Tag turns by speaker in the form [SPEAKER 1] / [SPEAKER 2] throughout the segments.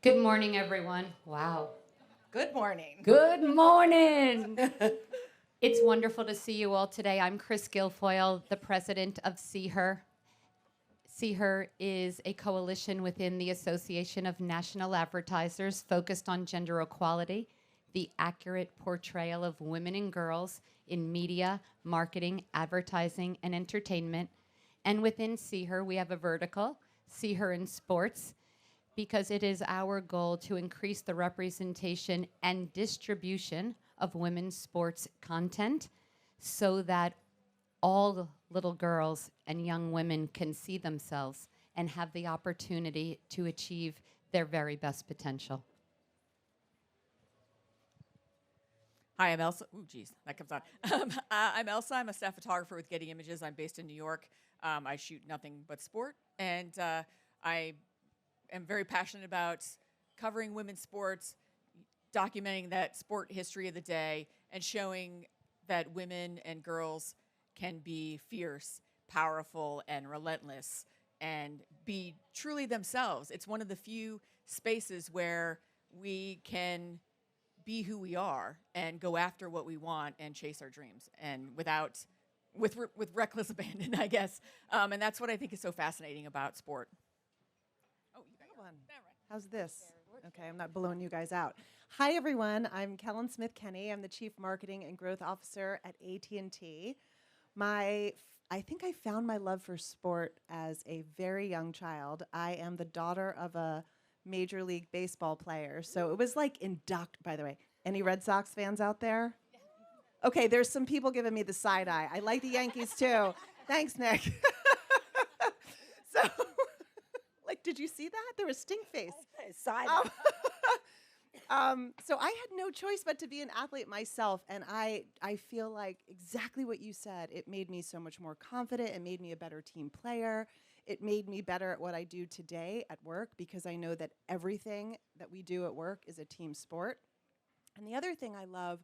[SPEAKER 1] Good morning, everyone. Wow.
[SPEAKER 2] Good morning.
[SPEAKER 1] Good morning. It's wonderful to see you all today. I'm Chris Guilfoyle, the president of SeeHer. SeeHer is a coalition within the Association of National Advertisers focused on gender equality, the accurate portrayal of women and girls in media, marketing, advertising, and entertainment. And within SeeHer, we have a vertical, SeeHer in Sports, because it is our goal to increase the representation and distribution of women's sports content so that all little girls and young women can see themselves and have the opportunity to achieve their very best potential.
[SPEAKER 2] Hi, I'm Elsa. Ooh, geez, that comes on. I'm Elsa. I'm a staff photographer with Getty Images. I'm based in New York. I shoot nothing but sport, and I am very passionate about covering women's sports, documenting that sport history of the day, and showing that women and girls can be fierce, powerful, and relentless, and be truly themselves. It's one of the few spaces where we can be who we are and go after what we want and chase our dreams, and with reckless abandon, I guess. And that's what I think is so fascinating about sport. Oh, you got
[SPEAKER 3] One. How's this? Okay, I'm not blowing you guys out. Hi, everyone. I'm Kellyn Smith-Kenny. I'm the Chief Marketing and Growth Officer at AT&T. I think I found my love for sport as a very young child. I am the daughter of a Major League Baseball player, so it was like by the way, any Red Sox fans out there? Okay, there's some people giving me the side eye. I like the Yankees too. Thanks, Nick. So, like, did you see that? There was stink face.
[SPEAKER 4] Side
[SPEAKER 3] So I had no choice but to be an athlete myself, and I feel like exactly what you said. It made me so much more confident. It made me a better team player. It made me better at what I do today at work because I know that everything that we do at work is a team sport. And the other thing I love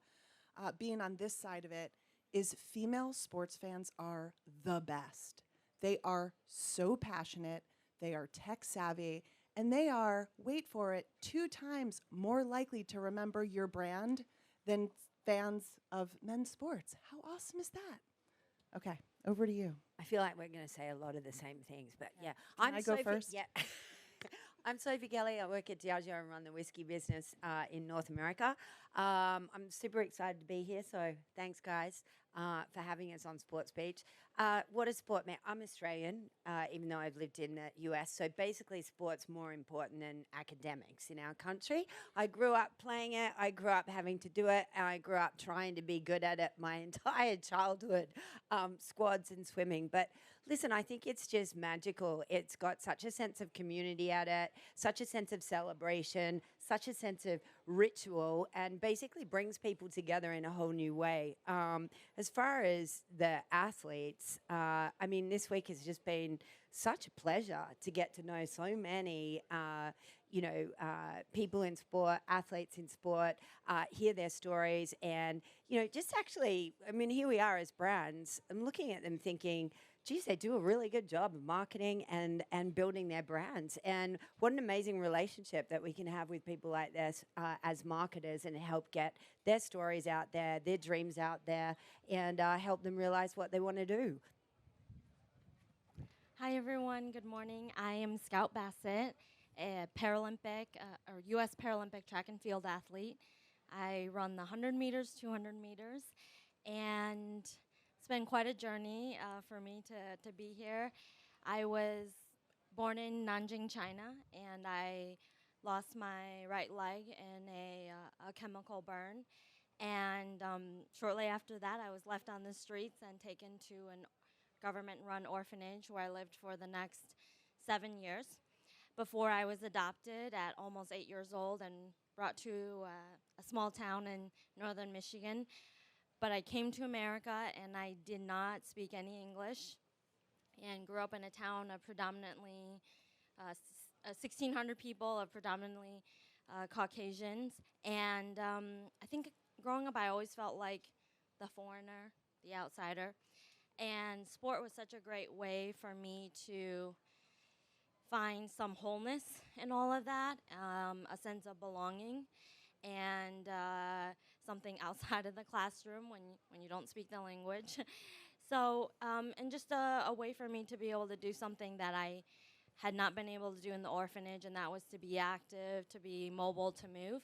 [SPEAKER 3] being on this side of it is female sports fans are the best. They are so passionate. They are tech savvy. And they are, wait for it, 2 times more likely to remember your brand than fans of men's sports. How awesome is that? Okay, over to you.
[SPEAKER 4] I feel like we're going to say a lot of the same things, but yeah.
[SPEAKER 3] Can I go first?
[SPEAKER 4] Yeah. I'm Sophie Kelly. I work at Diageo and run the whiskey business in North America. I'm super excited to be here, so thanks, guys, for having us on Sports Beach. What is sport, man? I'm Australian, even though I've lived in the US, so basically sport's more important than academics in our country. I grew up playing it, I grew up having to do it, and I grew up trying to be good at it my entire childhood, squads and swimming. But listen, I think it's just magical. It's got such a sense of community at it, such a sense of celebration, such a sense of ritual, and basically brings people together in a whole new way. As far as the athletes, I mean, this week has just been such a pleasure to get to know so many, people in sport, athletes in sport, hear their stories, and, just actually, I mean, here we are as brands. I'm looking at them thinking, geez, they do a really good job of marketing and building their brands. And what an amazing relationship that we can have with people like this as marketers and help get their stories out there, their dreams out there, and help them realize what they want to do.
[SPEAKER 5] Hi, everyone. Good morning. I am Scout Bassett, a Paralympic or U.S. Paralympic track and field athlete. I run the 100 meters, 200 meters, and it's been quite a journey for me to be here. I was born in Nanjing, China, and I lost my right leg in a chemical burn. And shortly after that, I was left on the streets and taken to an government-run orphanage where I lived for the next 7 years before I was adopted at almost 8 years old and brought to a small town in northern Michigan. But I came to America and I did not speak any English and grew up in a town of predominantly 1,600 people, of predominantly Caucasians. And I think growing up I always felt like the foreigner, the outsider. And sport was such a great way for me to find some wholeness in all of that, a sense of belonging, and something outside of the classroom when you don't speak the language. So, and just a way for me to be able to do something that I had not been able to do in the orphanage, and that was to be active, to be mobile, to move.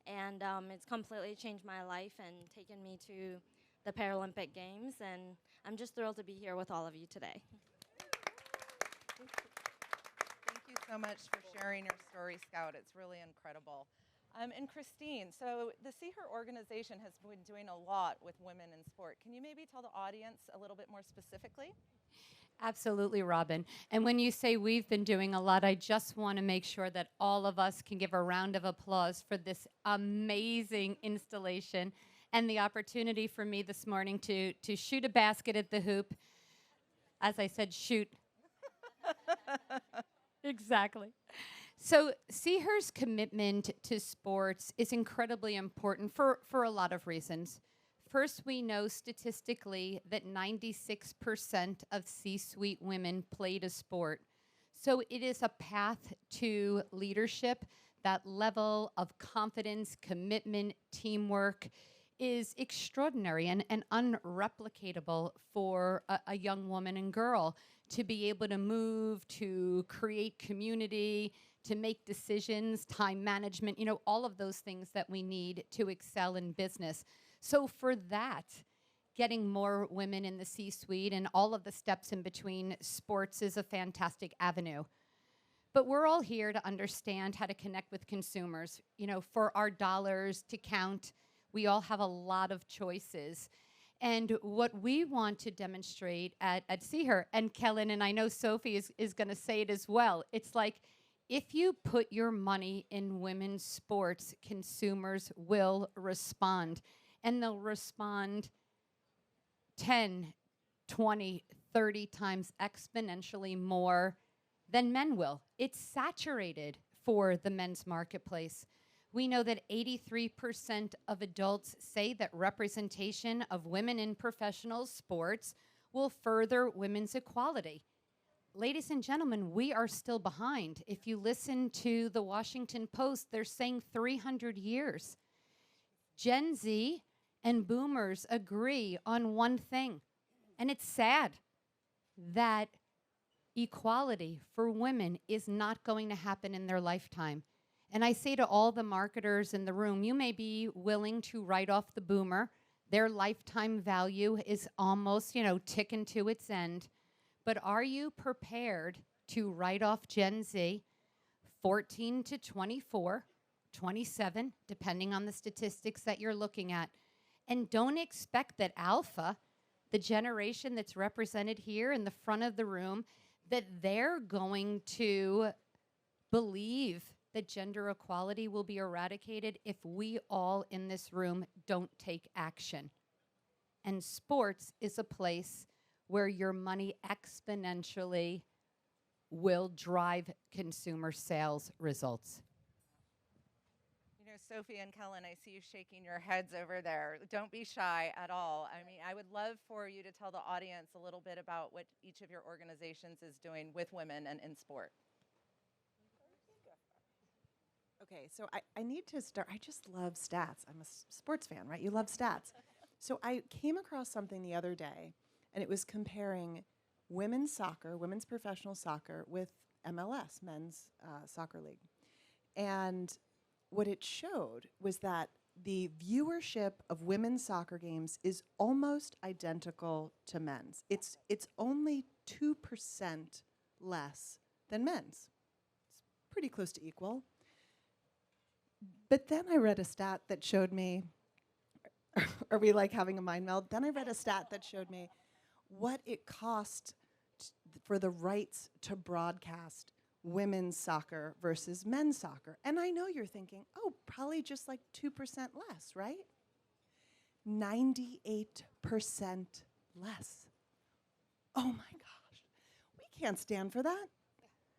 [SPEAKER 5] And it's completely changed my life and taken me to the Paralympic Games, and I'm just thrilled to be here with all of you today.
[SPEAKER 6] Thank you so much for sharing your story, Scout. It's really incredible. And Christine, so the SeeHer organization has been doing a lot with women in sport. Can you maybe tell the audience a little bit more specifically?
[SPEAKER 1] Absolutely, Robyn. And when you say we've been doing a lot, I just want to make sure that all of us can give a round of applause for this amazing installation and the opportunity for me this morning to shoot a basket at the hoop. As I said, shoot. Exactly. So SeeHer's commitment to sports is incredibly important for a lot of reasons. First, we know statistically that 96% of C-suite women played a sport. So it is a path to leadership. That level of confidence, commitment, teamwork is extraordinary and unreplicatable for a young woman and girl to be able to move, to create community, to make decisions, time management, you know, all of those things that we need to excel in business. So for that, getting more women in the C-suite and all of the steps in between, sports is a fantastic avenue. But we're all here to understand how to connect with consumers. You know, for our dollars to count, we all have a lot of choices. And what we want to demonstrate at SeeHer, and Kellyn, and I know Sophie is going to say it as well, it's like, if you put your money in women's sports, consumers will respond. And they'll respond 10, 20, 30 times exponentially more than men will. It's saturated for the men's marketplace. We know that 83% of adults say that representation of women in professional sports will further women's equality. Ladies and gentlemen, we are still behind. If you listen to the Washington Post, they're saying 300 years. Gen Z and boomers agree on one thing, and it's sad that equality for women is not going to happen in their lifetime. And I say to all the marketers in the room, you may be willing to write off the boomer. Their lifetime value is almost, you know, ticking to its end. But are you prepared to write off Gen Z, 14 to 24, 27, depending on the statistics that you're looking at? And don't expect that Alpha, the generation that's represented here in the front of the room, that they're going to believe that gender equality will be eradicated if we all in this room don't take action. And sports is a place where your money exponentially will drive consumer sales results.
[SPEAKER 6] You know, Sophie and Kellyn, I see you shaking your heads over there. Don't be shy at all. I mean, I would love for you to tell the audience a little bit about what each of your organizations is doing with women and in sport.
[SPEAKER 3] Okay, so I need to start. I just love stats. I'm a sports fan, right? You love stats. So I came across something the other day, and it was comparing women's soccer, women's professional soccer, with MLS, men's soccer league. And what it showed was that the viewership of women's soccer games is almost identical to men's. It's only 2% less than men's. It's pretty close to equal. But then I read a stat that showed me, are we like having a mind meld? Then I read a stat that showed me what it cost for the rights to broadcast women's soccer versus men's soccer. And I know you're thinking, oh, probably just like 2% less, right? 98% less. Oh my gosh. We can't stand for that.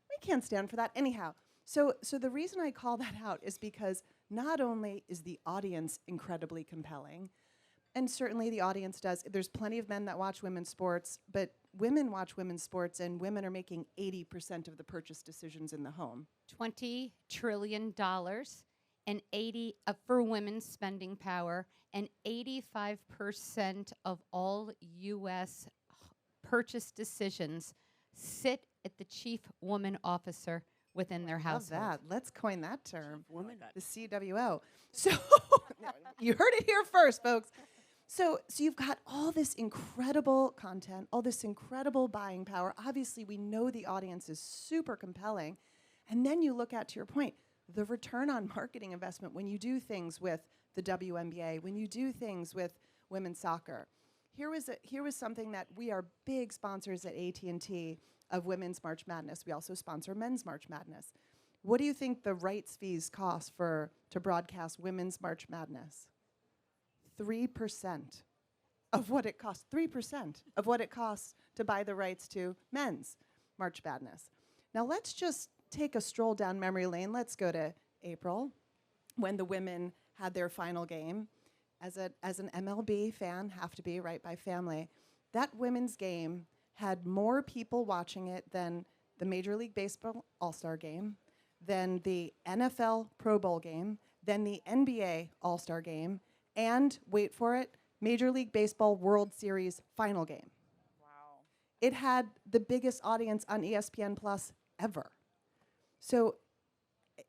[SPEAKER 3] We can't stand for that. Anyhow, so the reason I call that out is because not only is the audience incredibly compelling, And certainly the audience does. There's plenty of men that watch women's sports, but women watch women's sports, and women are making 80% of the purchase decisions in the home.
[SPEAKER 1] $20 trillion and 80 for women's spending power, and 85% of all U.S. purchase decisions sit at the chief woman officer within their
[SPEAKER 3] Love
[SPEAKER 1] household.
[SPEAKER 3] that. Let's coin that term.
[SPEAKER 4] Woman.
[SPEAKER 3] The CWO. So you heard it here first, folks. So you've got all this incredible content, all this incredible buying power. Obviously, we know the audience is super compelling. And then you look at, to your point, the return on marketing investment when you do things with the WNBA, when you do things with women's soccer. Here was something that we are big sponsors at AT&T of Women's March Madness. We also sponsor Men's March Madness. What do you think the rights fees cost to broadcast Women's March Madness? 3% of what it costs. 3% of what it costs to buy the rights to Men's March Madness. Now let's just take a stroll down memory lane. Let's go to April, when the women had their final game. As an MLB fan, have to be right by family, that women's game had more people watching it than the Major League Baseball All-Star Game, than the NFL Pro Bowl game, than the NBA All-Star Game, and, wait for it, Major League Baseball World Series final game.
[SPEAKER 6] Wow.
[SPEAKER 3] It had the biggest audience on ESPN Plus ever. So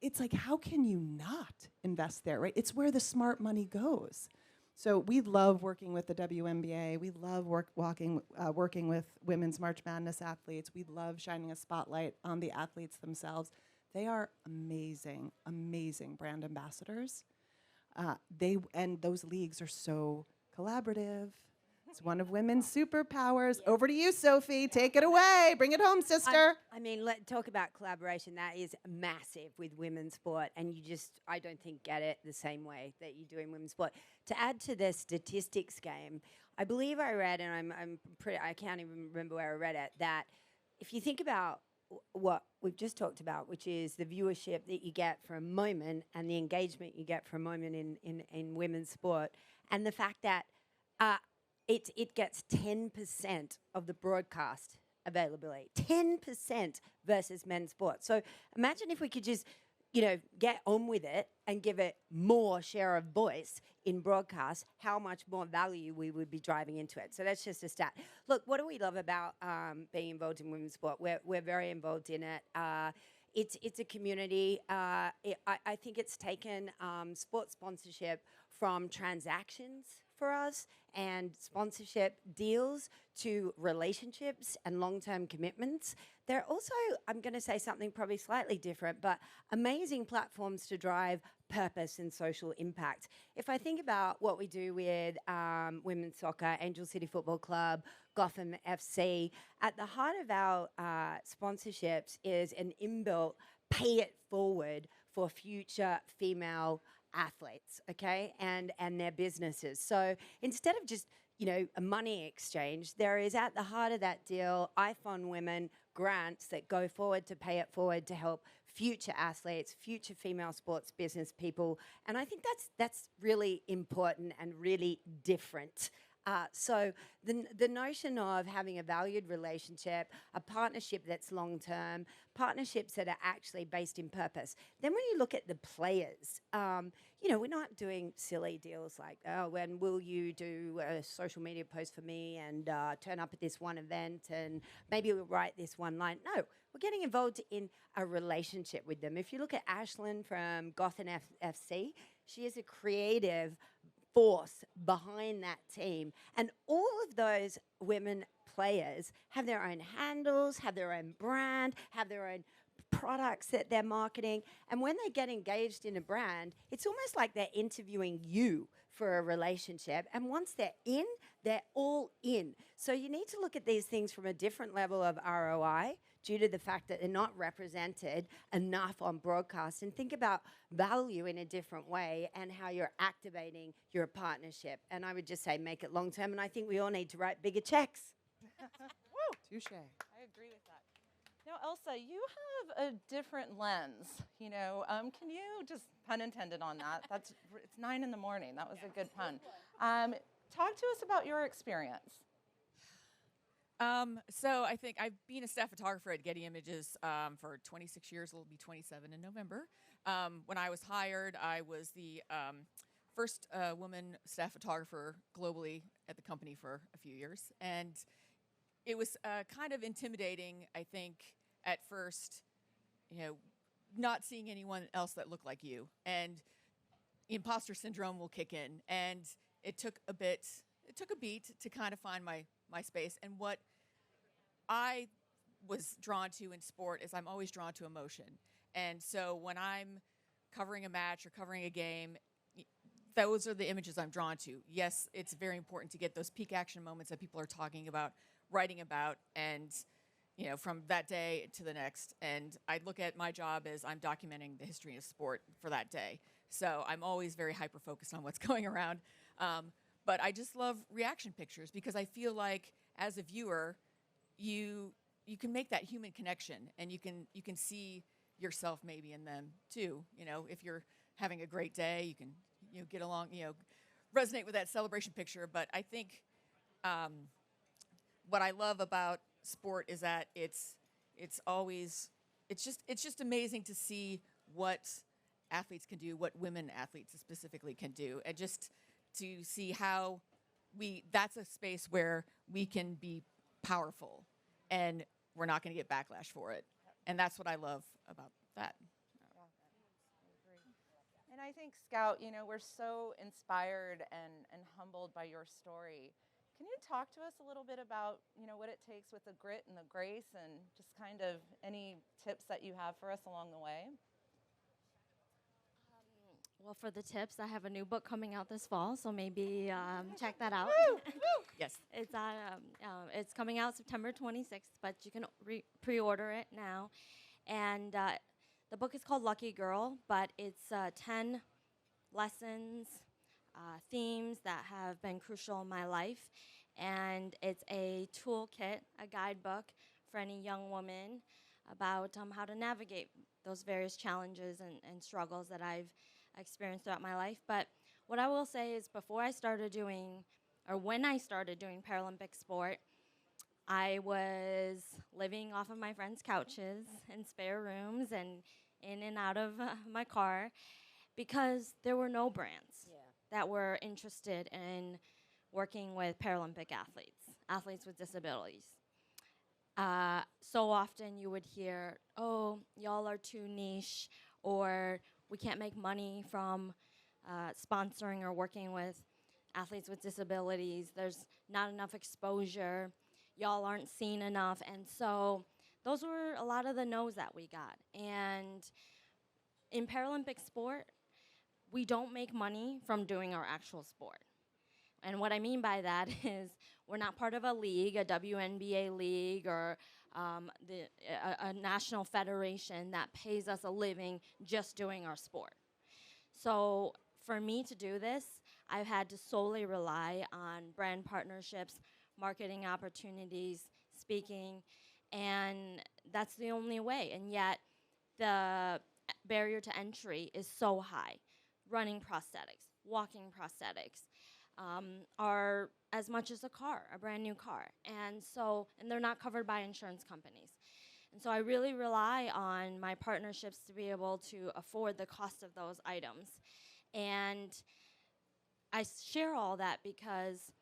[SPEAKER 3] it's like, how can you not invest there, right? It's where the smart money goes. So we love working with the WNBA. We love working with Women's March Madness athletes. We love shining a spotlight on the athletes themselves. They are amazing, amazing brand ambassadors. And those leagues are so collaborative. It's one of women's superpowers.
[SPEAKER 4] Yeah.
[SPEAKER 3] Over to you, Sophie. Take it away. Bring it home, sister.
[SPEAKER 4] I mean, let's talk about collaboration. That is massive with women's sport, and I don't think, get it the same way that you do in women's sport. To add to the statistics game, I believe I read, and I can't even remember where I read it, that if you think about what we've just talked about, which is the viewership that you get for a moment and the engagement you get for a moment in women's sport, and the fact that it gets 10% of the broadcast availability, 10% versus men's sport. So imagine if we could just, get on with it and give it more share of voice in broadcast, how much more value we would be driving into it. So that's just a stat. Look, what do we love about being involved in women's sport? We're very involved in it. It's a community. I think it's taken sports sponsorship from transactions for us and sponsorship deals to relationships and long-term commitments. They're also, I'm going to say something probably slightly different, but amazing platforms to drive purpose and social impact. If I think about what we do with women's soccer, Angel City Football Club, Gotham FC, at the heart of our sponsorships is an inbuilt pay it forward for future female athletes, okay, and their businesses. So instead of just, a money exchange, there is at the heart of that deal iPhone Women grants that go forward to pay it forward to help future athletes, future female sports business people. And I think that's really important and really different. So the notion of having a valued relationship, a partnership that's long-term, partnerships that are actually based in purpose. Then when you look at the players, we're not doing silly deals like, oh, when will you do a social media post for me and turn up at this one event and maybe we'll write this one line. No, we're getting involved in a relationship with them. If you look at Ashlyn from Gotham FC, she is a creative force behind that team. And all of those women players have their own handles, have their own brand, have their own products that they're marketing. And when they get engaged in a brand, it's almost like they're interviewing you for a relationship. And once they're in, they're all in. So you need to look at these things from a different level of ROI due to the fact that they're not represented enough on broadcast, and think about value in a different way and how you're activating your partnership. And I would just say make it long term, and I think we all need to write bigger checks.
[SPEAKER 6] Woo!
[SPEAKER 3] Touche.
[SPEAKER 6] I agree with that. Now, Elsa, you have a different lens. Can you just, pun intended on that? It's 9 a.m. That was a good pun. talk to us about your experience.
[SPEAKER 2] So I think I've been a staff photographer at Getty Images for 26 years. It'll be 27 in November. When I was hired, I was the first woman staff photographer globally at the company for a few years. And it was kind of intimidating, I think, at first, not seeing anyone else that looked like you. And imposter syndrome will kick in. And it took a beat to kind of find my space. And what I was drawn to in sport is I'm always drawn to emotion. And so when I'm covering a match or covering a game, those are the images I'm drawn to. Yes, it's very important to get those peak action moments that people are talking about, writing about, and from that day to the next. And I look at my job as I'm documenting the history of sport for that day. So I'm always very hyper-focused on what's going around. But I just love reaction pictures because I feel like as a viewer, you can make that human connection, and you can see yourself maybe in them too. If you're having a great day, you can get along, resonate with that celebration picture. But I think what I love about sport is that it's just amazing to see what athletes can do, what women athletes specifically can do, and just to see how that's a space where we can be powerful and we're not going to get backlash for it. And that's what I love about that.
[SPEAKER 6] And I think, Scout, we're so inspired and humbled by your story. Can you talk to us a little bit about, what it takes with the grit and the grace, and just kind of any tips that you have for us along the way?
[SPEAKER 5] Well, for the tips, I have a new book coming out this fall, so maybe check that out.
[SPEAKER 2] Yes.
[SPEAKER 5] It's coming out September 26th, but you can pre-order it now. And the book is called Lucky Girl, but it's 10 lessons, themes that have been crucial in my life. And it's a toolkit, a guidebook for any young woman about how to navigate those various challenges and struggles that I've experienced throughout my life. But what I will say is when I started doing Paralympic sport, I was living off of my friends' couches in spare rooms and in and out of my car because there were no brands that were interested in working with Paralympic athletes with disabilities. So often you would hear, oh, y'all are too niche, or we can't make money from sponsoring or working with athletes with disabilities. There's not enough exposure. Y'all aren't seen enough. And so those were a lot of the no's that we got. And in Paralympic sport, we don't make money from doing our actual sport. And what I mean by that is we're not part of a league, a WNBA league, or a national federation that pays us a living just doing our sport. So for me to do this, I've had to solely rely on brand partnerships, marketing opportunities, speaking, and that's the only way. And yet the barrier to entry is so high. Running prosthetics, walking prosthetics, are as much as a brand new car. And they're not covered by insurance companies. And so I really rely on my partnerships to be able to afford the cost of those items. And I share all that because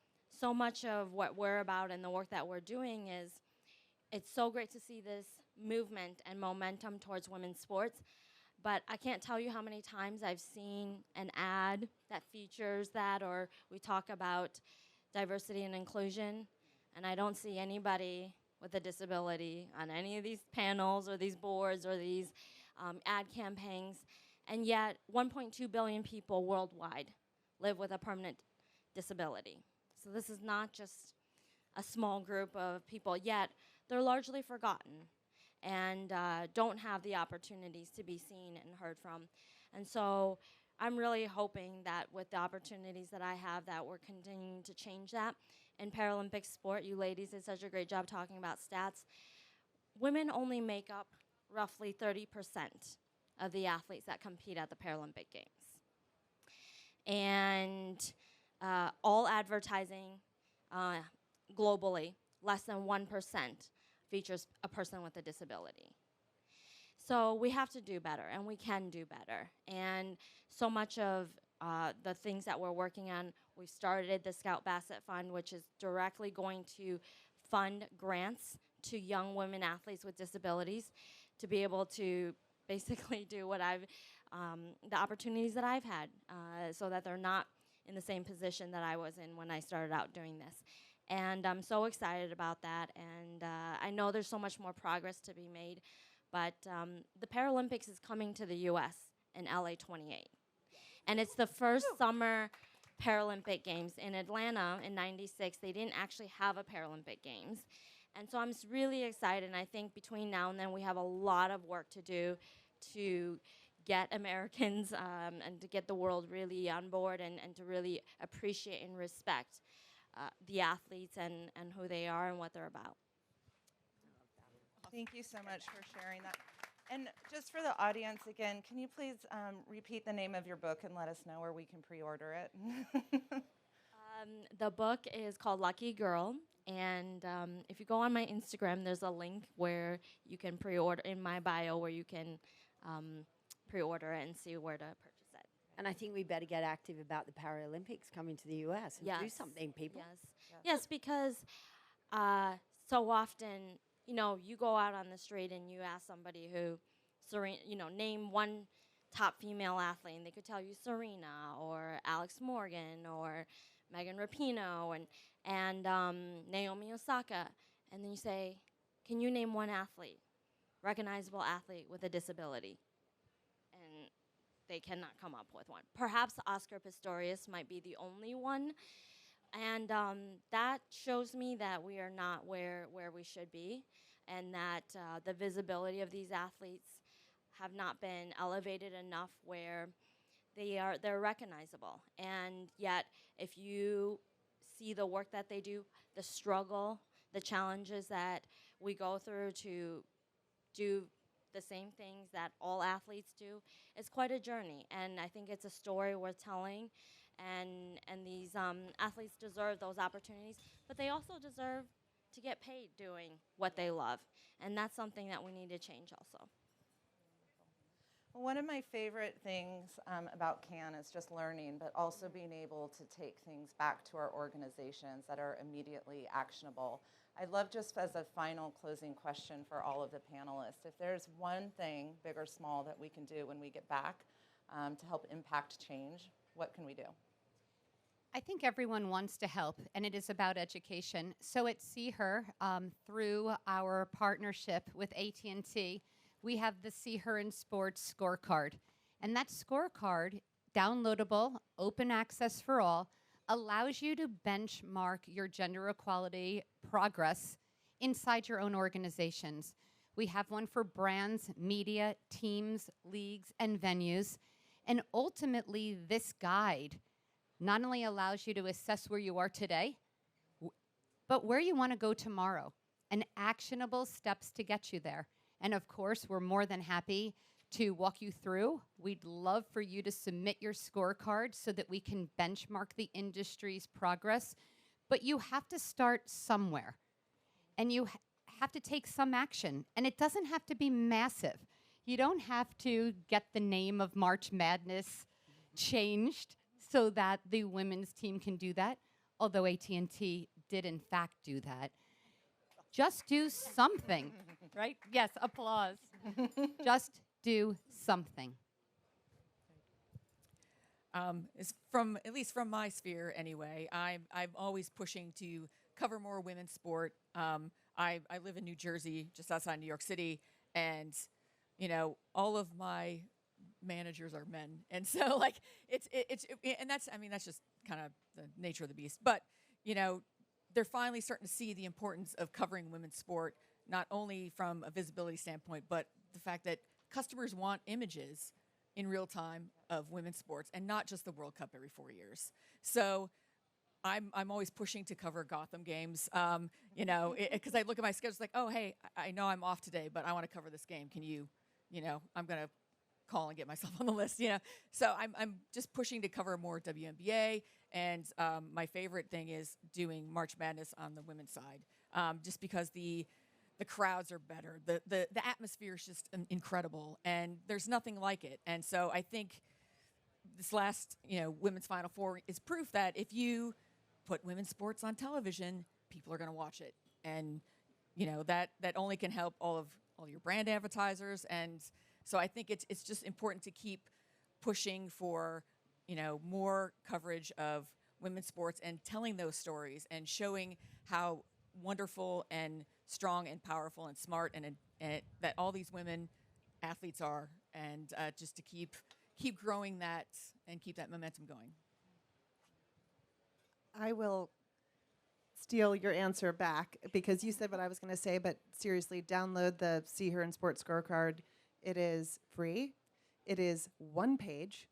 [SPEAKER 5] so much of what we're about and the work that we're doing is, it's so great to see this movement and momentum towards women's sports. But I can't tell you how many times I've seen an ad that features that, or we talk about diversity and inclusion, and I don't see anybody with a disability on any of these panels or these boards or these ad campaigns. And yet 1.2 billion people worldwide live with a permanent disability. So this is not just a small group of people, yet they're largely forgotten and don't have the opportunities to be seen and heard from. And so I'm really hoping that with the opportunities that I have, that we're continuing to change that. In Paralympic sport, you ladies did such a great job talking about stats. Women only make up roughly 30% of the athletes that compete at the Paralympic Games. And all advertising globally, less than 1% features a person with a disability. So we have to do better, and we can do better. And so much of the things that we're working on, we've started the Scout Bassett Fund, which is directly going to fund grants to young women athletes with disabilities to be able to basically do what the opportunities that I've had, so that they're not in the same position that I was in when I started out doing this. And I'm so excited about that, and I know there's so much more progress to be made, but the Paralympics is coming to the U.S. in LA 28. And it's the first summer Paralympic Games. In Atlanta in '96, they didn't actually have a Paralympic Games. And so I'm really excited, and I think between now and then we have a lot of work to do to get Americans and to get the world really on board and to really appreciate and respect the athletes and who they are and what they're about.
[SPEAKER 6] Thank you so much for sharing that. And just for the audience, again, can you please repeat the name of your book and let us know where we can pre-order it?
[SPEAKER 5] The book is called Lucky Girl, and if you go on my Instagram, there's a link where you can pre-order, in my bio, where you can pre-order it and see where to purchase it.
[SPEAKER 4] And I think we better get active about the Paralympics coming to the US and do
[SPEAKER 5] Yes.
[SPEAKER 4] something, people.
[SPEAKER 5] Yes, because so often, you go out on the street and you ask somebody who, name one top female athlete, and they could tell you Serena or Alex Morgan or Megan Rapinoe and Naomi Osaka. And then you say, can you name one athlete, recognizable athlete with a disability? And they cannot come up with one. Perhaps Oscar Pistorius might be the only one. And that shows me that we are not where we should be, and that the visibility of these athletes have not been elevated enough where they're recognizable. And yet, if you see the work that they do, the struggle, the challenges that we go through to do the same things that all athletes do, it's quite a journey. And I think it's a story worth telling. And these athletes deserve those opportunities, but they also deserve to get paid doing what they love. And that's something that we need to change also.
[SPEAKER 6] Well, one of my favorite things about CAN is just learning, but also being able to take things back to our organizations that are immediately actionable. I'd love, just as a final closing question for all of the panelists, if there's one thing, big or small, that we can do when we get back to help impact change, what can we do?
[SPEAKER 1] I think everyone wants to help, and it is about education. So at SeeHer, through our partnership with AT&T, we have the SeeHer in Sports scorecard. And that scorecard, downloadable, open access for all, allows you to benchmark your gender equality progress inside your own organizations. We have one for brands, media, teams, leagues, and venues. And ultimately, this guide not only allows you to assess where you are today, but where you want to go tomorrow, and actionable steps to get you there. And of course, we're more than happy to walk you through. We'd love for you to submit your scorecard so that we can benchmark the industry's progress. But you have to start somewhere, and you have to take some action. And it doesn't have to be massive. You don't have to get the name of March Madness changed so that the women's team can do that, although AT&T did in fact do that. Just do something, right? Yes, applause. Just do something.
[SPEAKER 2] At least from my sphere anyway, I'm always pushing to cover more women's sport. I live in New Jersey, just outside New York City, and all of my managers are men, and so that's just kind of the nature of the beast. But they're finally starting to see the importance of covering women's sport, not only from a visibility standpoint, but the fact that customers want images in real time of women's sports, and not just the World Cup every 4 years. So I'm always pushing to cover Gotham games, because I look at my schedule, it's like, oh, hey, I know I'm off today, but I want to cover this game. Can you, I'm going to call and get myself on the list, So I'm just pushing to cover more WNBA, and my favorite thing is doing March Madness on the women's side, just because the crowds are better, the atmosphere is just incredible, and there's nothing like it. And so I think this last women's Final Four is proof that if you put women's sports on television, people are going to watch it, and that only can help all your brand advertisers. And so I think it's just important to keep pushing for more coverage of women's sports and telling those stories and showing how wonderful and strong and powerful and smart and that all these women athletes are, and just to keep growing that and keep that momentum going.
[SPEAKER 3] I will steal your answer back because you said what I was going to say, but seriously, download the SeeHer and Sports Scorecard. It is free. It is one page,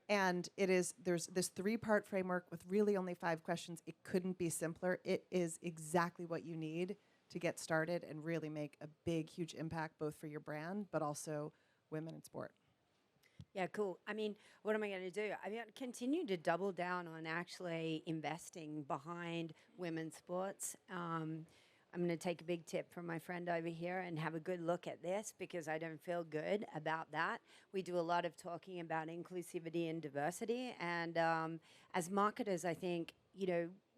[SPEAKER 3] and there's this 3-part framework with really only 5 questions. It couldn't be simpler. It is exactly what you need to get started and really make a big, huge impact both for your brand, but also women in sport.
[SPEAKER 4] Yeah, cool. I mean, what am I going to do? I'm going to continue to double down on actually investing behind women's sports. I'm going to take a big tip from my friend over here and have a good look at this because I don't feel good about that. We do a lot of talking about inclusivity and diversity. And as marketers, I think,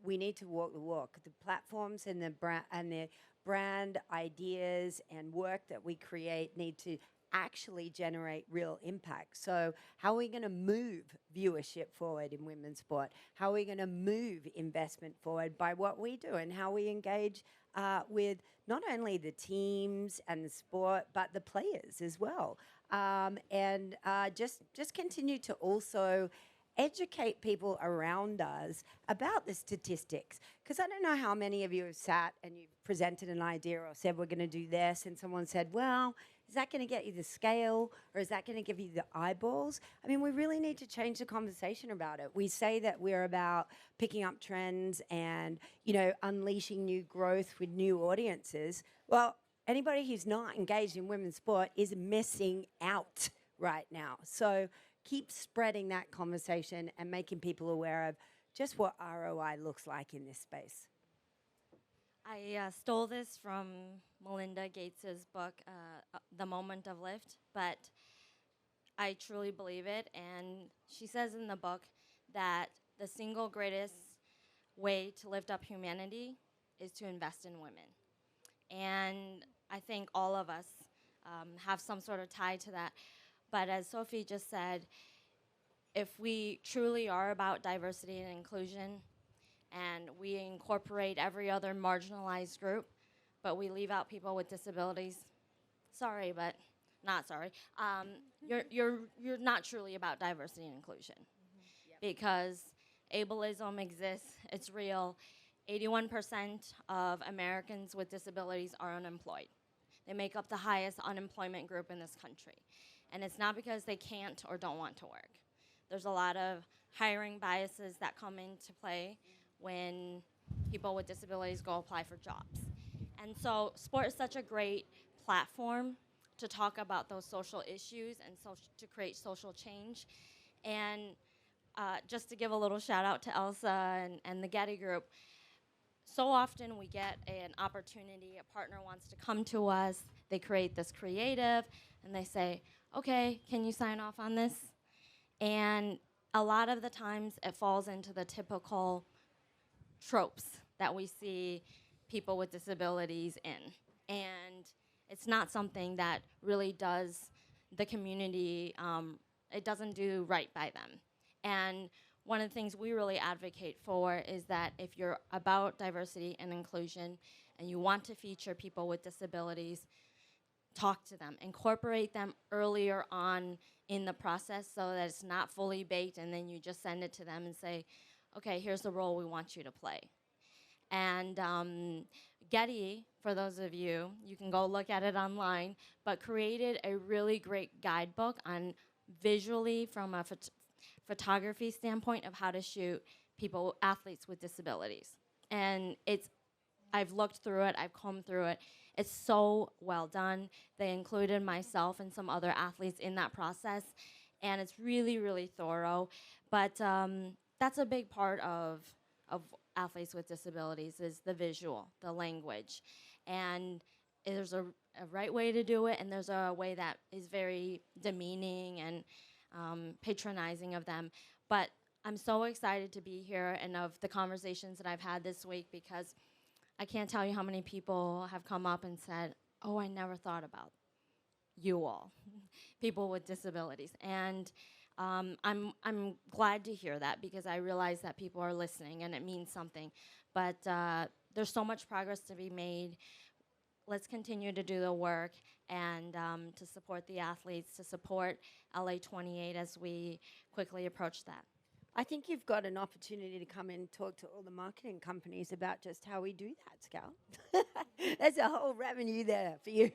[SPEAKER 4] we need to walk the walk. The platforms and the brand ideas and work that we create need to actually generate real impact. So how are we going to move viewership forward in women's sport? How are we going to move investment forward by what we do and how we engage with not only the teams and the sport, but the players as well? And just continue to also educate people around us about the statistics. Because I don't know how many of you have sat and you've presented an idea or said, we're going to do this, and someone said, well, is that going to get you the scale, or is that going to give you the eyeballs? I mean, we really need to change the conversation about it. We say that we're about picking up trends and, unleashing new growth with new audiences. Well, anybody who's not engaged in women's sport is missing out right now. So keep spreading that conversation and making people aware of just what ROI looks like in this space.
[SPEAKER 5] I stole this from Melinda Gates's book, The Moment of Lift, but I truly believe it. And she says in the book that the single greatest way to lift up humanity is to invest in women. And I think all of us have some sort of tie to that. But as Sophie just said, if we truly are about diversity and inclusion, and we incorporate every other marginalized group, but we leave out people with disabilities, sorry, but not sorry. You're not truly about diversity and inclusion, because ableism exists. It's real. 81% of Americans with disabilities are unemployed. They make up the highest unemployment group in this country, and it's not because they can't or don't want to work. There's a lot of hiring biases that come into play when people with disabilities go apply for jobs. And so sport is such a great platform to talk about those social issues and to create social change. And just to give a little shout out to Elsa and the Getty group, so often we get an opportunity, a partner wants to come to us, they create this creative, and they say, okay, can you sign off on this? And a lot of the times it falls into the typical tropes that we see people with disabilities in. And it's not something that really does the community, it doesn't do right by them. And one of the things we really advocate for is that if you're about diversity and inclusion and you want to feature people with disabilities, talk to them, incorporate them earlier on in the process so that it's not fully baked and then you just send it to them and say, okay, here's the role we want you to play. And Getty, for those of you, you can go look at it online, but created a really great guidebook on visually from a photography standpoint of how to shoot people, athletes with disabilities. And I've looked through it, I've combed through it, It's so well done. They included myself and some other athletes in that process, and it's really, really thorough. But that's a big part of athletes with disabilities is the visual, the language. And there's a right way to do it, and there's a way that is very demeaning and patronizing of them. But I'm so excited to be here and of the conversations that I've had this week, because I can't tell you how many people have come up and said, oh, I never thought about you all, people with disabilities. And I'm glad to hear that, because I realize that people are listening and it means something. But there's so much progress to be made. Let's continue to do the work and to support the athletes, to support LA 28 as we quickly approach that.
[SPEAKER 4] I think you've got an opportunity to come and talk to all the marketing companies about just how we do that, Scout. There's a whole revenue there for you.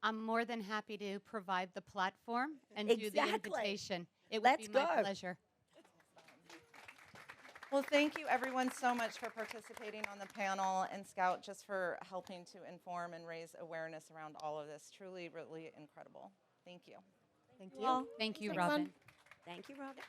[SPEAKER 1] I'm more than happy to provide the platform and do the
[SPEAKER 4] Exactly.
[SPEAKER 1] invitation. It would
[SPEAKER 4] Let's
[SPEAKER 1] be my
[SPEAKER 4] go.
[SPEAKER 1] pleasure.
[SPEAKER 6] Well, thank you everyone so much for participating on the panel, and Scout just for helping to inform and raise awareness around all of this. Truly, really incredible. Thank you.
[SPEAKER 3] Thank
[SPEAKER 5] Well,
[SPEAKER 1] Thank you,
[SPEAKER 5] Thanks,
[SPEAKER 1] Robyn.
[SPEAKER 4] Thank you, Robyn.